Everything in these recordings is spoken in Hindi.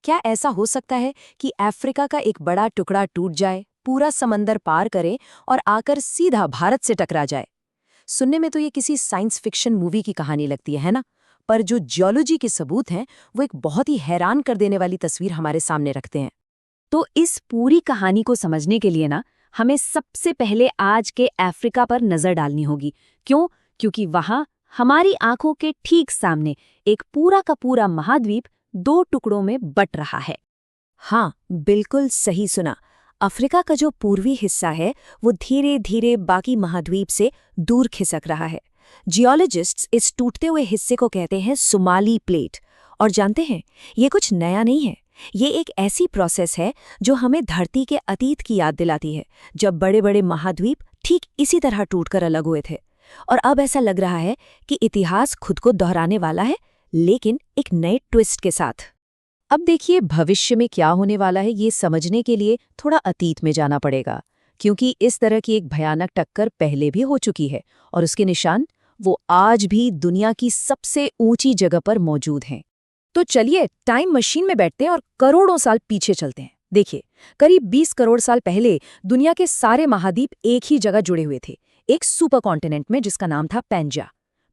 क्या ऐसा हो सकता है कि अफ्रीका का एक बड़ा टुकड़ा टूट जाए, पूरा समंदर पार करे और आकर सीधा भारत से टकरा जाए? सुनने में तो ये किसी साइंस फिक्शन मूवी की कहानी लगती है ना? पर जो जियोलॉजी के सबूत हैं, वो एक बहुत ही हैरान कर देने वाली तस्वीर हमारे सामने रखते हैं। तो इस पूरी कहानी को समझने के लिए ना हमें सबसे पहले आज के अफ्रीका पर नजर डालनी होगी। क्यों? क्योंकि वहां हमारी आंखों के ठीक सामने एक पूरा का पूरा महाद्वीप दो टुकड़ों में बट रहा है। हाँ, बिल्कुल सही सुना। अफ्रीका का जो पूर्वी हिस्सा है, वो धीरे धीरे बाकी महाद्वीप से दूर खिसक रहा है। जियोलॉजिस्ट्स इस टूटते हुए हिस्से को कहते हैं सोमाली प्लेट। और जानते हैं, ये कुछ नया नहीं है। ये एक ऐसी प्रोसेस है जो हमें धरती के अतीत की याद दिलाती है, जब बड़े बड़े महाद्वीप ठीक इसी तरह टूटकर अलग हुए थे। और अब ऐसा लग रहा है कि इतिहास खुद को दोहराने वाला है, लेकिन एक नए ट्विस्ट के साथ। अब देखिए, भविष्य में क्या होने वाला है, ये समझने के लिए थोड़ा अतीत में जाना पड़ेगा, क्योंकि इस तरह की एक भयानक टक्कर पहले भी हो चुकी है और उसके निशान वो आज भी दुनिया की सबसे ऊंची जगह पर मौजूद हैं। तो चलिए टाइम मशीन में बैठते हैं और करोड़ों साल पीछे चलते हैं। देखिए, करीब 20 करोड़ साल पहले दुनिया के सारे महाद्वीप एक ही जगह जुड़े हुए थे, एक सुपर कॉन्टिनेंट में जिसका नाम था पैंजिया।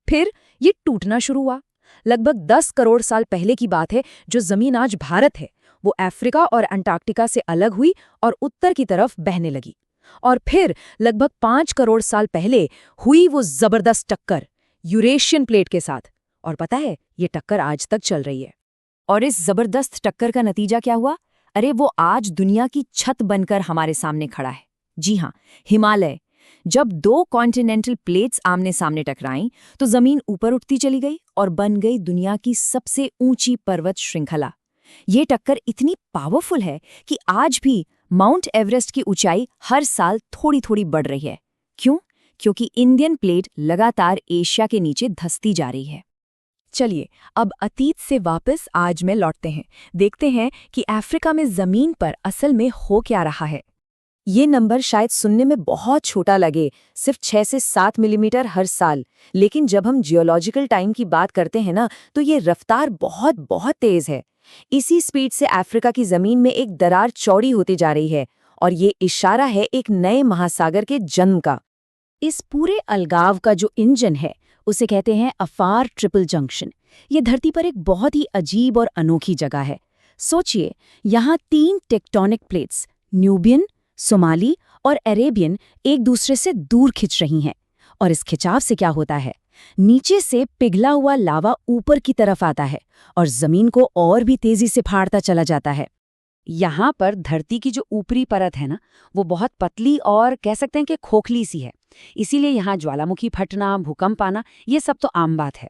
फिर ये टूटना शुरू हुआ। लगभग 10 करोड़ साल पहले की बात है। जो जमीन आज भारत है, वो अफ्रीका और अंटार्कटिका से अलग हुई और उत्तर की तरफ बहने लगी। और फिर लगभग 5 करोड़ साल पहले हुई वो जबरदस्त टक्कर यूरेशियन प्लेट के साथ। और पता है, ये टक्कर आज तक चल रही है। और इस जबरदस्त टक्कर का नतीजा क्या हुआ? अरे, वो आज दुनिया की छत बनकर हमारे सामने खड़ा है। जी हाँ, हिमालय। जब दो कॉन्टिनेंटल प्लेट्स आमने सामने टकराईं, तो जमीन ऊपर उठती चली गई और बन गई दुनिया की सबसे ऊंची पर्वत श्रृंखला। ये टक्कर इतनी पावरफुल है कि आज भी माउंट एवरेस्ट की ऊंचाई हर साल थोड़ी थोड़ी बढ़ रही है। क्यों? क्योंकि इंडियन प्लेट लगातार एशिया के नीचे धंसती जा रही है। चलिए, अब अतीत से वापस आज में लौटते हैं। देखते हैं कि अफ्रीका में जमीन पर असल में हो क्या रहा है। ये नंबर शायद सुनने में बहुत छोटा लगे, सिर्फ 6 से 7 मिलीमीटर हर साल। लेकिन जब हम जियोलॉजिकल टाइम की बात करते हैं ना, तो ये रफ्तार बहुत बहुत तेज है। इसी स्पीड से अफ्रीका की जमीन में एक दरार चौड़ी होती जा रही है, और ये इशारा है एक नए महासागर के जन्म का। इस पूरे अलगाव का जो इंजन है, उसे कहते हैं अफार ट्रिपल जंक्शन। ये धरती पर एक बहुत ही अजीब और अनोखी जगह है। सोचिए, यहाँ 3 टेक्टोनिक प्लेट्स, न्यूबियन, सोमाली और अरेबियन, एक दूसरे से दूर खिंच रही हैं। और इस खिंचाव से क्या होता है? नीचे से पिघला हुआ लावा ऊपर की तरफ आता है और जमीन को और भी तेजी से फाड़ता चला जाता है। यहाँ पर धरती की जो ऊपरी परत है ना, वो बहुत पतली और कह सकते हैं कि खोखली सी है। इसीलिए यहाँ ज्वालामुखी फटना, भूकंप आना, ये सब तो आम बात है।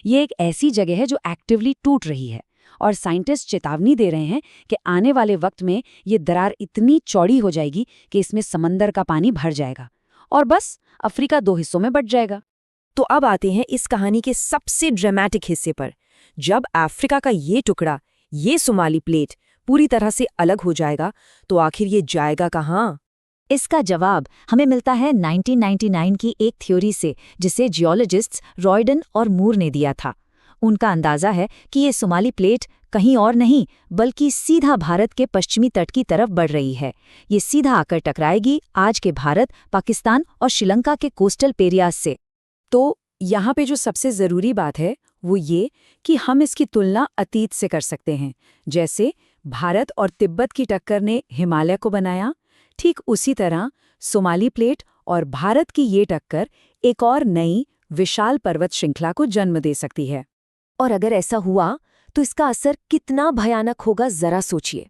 ये एक ऐसी जगह है जो एक्टिवली टूट रही है, और साइंटिस्ट चेतावनी दे रहे हैं कि आने वाले वक्त में ये दरार इतनी चौड़ी हो जाएगी कि इसमें समंदर का पानी भर जाएगा और बस अफ्रीका 2 हिस्सों में बंट जाएगा। तो अब आते हैं इस कहानी के सबसे ड्रामेटिक हिस्से पर। जब अफ्रीका का ये टुकड़ा, ये सोमाली प्लेट पूरी तरह से अलग हो जाएगा, तो आखिर ये जाएगा कहाँ? इसका जवाब हमें मिलता है 1999 की एक थ्योरी से, जिसे जियोलॉजिस्ट्स रॉयडन और मूर ने दिया था। उनका अंदाजा है कि ये सोमाली प्लेट कहीं और नहीं, बल्कि सीधा भारत के पश्चिमी तट की तरफ बढ़ रही है। ये सीधा आकर टकराएगी आज के भारत, पाकिस्तान और श्रीलंका के कोस्टल पेरियाज से। तो यहाँ पे जो सबसे ज़रूरी बात है, वो ये कि हम इसकी तुलना अतीत से कर सकते हैं। जैसे भारत और तिब्बत की टक्कर ने हिमालय को बनाया, ठीक उसी तरह सोमाली प्लेट और भारत की ये टक्कर एक और नई विशाल पर्वत श्रृंखला को जन्म दे सकती है। और अगर ऐसा हुआ, तो इसका असर कितना भयानक होगा, जरा सोचिए।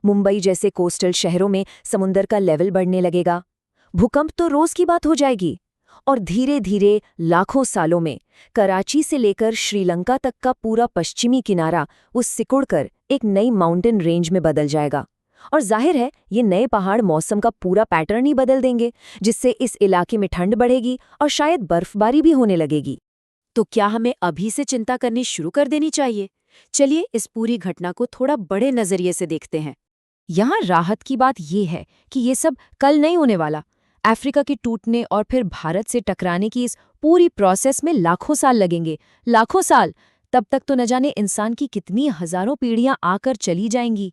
मुंबई जैसे कोस्टल शहरों में समुद्र का लेवल बढ़ने लगेगा, भूकंप तो रोज की बात हो जाएगी, और धीरे धीरे लाखों सालों में कराची से लेकर श्रीलंका तक का पूरा पश्चिमी किनारा वो सिकुड़कर एक नई माउंटेन रेंज में बदल जाएगा। और जाहिर है, ये नए पहाड़ मौसम का पूरा पैटर्न ही बदल देंगे, जिससे इस इलाके में ठंड बढ़ेगी और शायद बर्फबारी भी होने लगेगी। तो क्या हमें अभी से चिंता करनी शुरू कर देनी चाहिए? चलिए इस पूरी घटना को थोड़ा बड़े नजरिए से देखते हैं। यहाँ राहत की बात यह है कि ये सब कल नहीं होने वाला। अफ्रीका के टूटने और फिर भारत से टकराने की इस पूरी प्रोसेस में लाखों साल लगेंगे, लाखों साल। तब तक तो न जाने इंसान की कितनी हजारों पीढ़ियां आकर चली जाएंगी।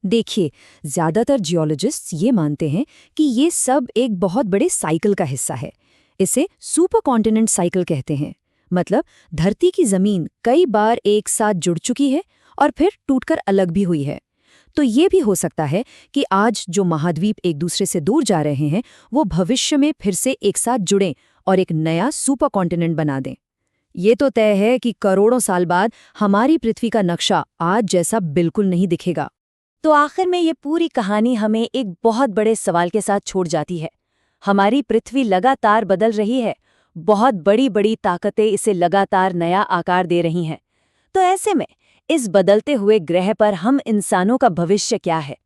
देखिए, ज्यादातर जियोलॉजिस्ट्स ये मानते हैं कि ये सब एक बहुत बड़े साइकिल का हिस्सा है। इसे सुपर कॉन्टिनेंट साइकिल कहते हैं। मतलब धरती की जमीन कई बार एक साथ जुड़ चुकी है और फिर टूटकर अलग भी हुई है। तो ये भी हो सकता है कि आज जो महाद्वीप एक दूसरे से दूर जा रहे हैं वो भविष्य में फिर से एक साथ जुड़ें और एक नया सुपर कॉन्टिनेंट बना दें। ये तो तय है कि करोड़ों साल बाद हमारी पृथ्वी का नक्शा आज जैसा बिल्कुल नहीं दिखेगा। तो आखिर में ये पूरी कहानी हमें एक बहुत बड़े सवाल के साथ छोड़ जाती है। हमारी पृथ्वी लगातार बदल रही है, बहुत बड़ी बड़ी ताकतें इसे लगातार नया आकार दे रही हैं। तो ऐसे में इस बदलते हुए ग्रह पर हम इंसानों का भविष्य क्या है?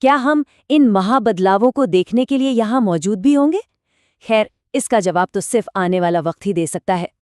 क्या हम इन महाबदलावों को देखने के लिए यहाँ मौजूद भी होंगे? खैर, इसका जवाब तो सिर्फ आने वाला वक्त ही दे सकता है।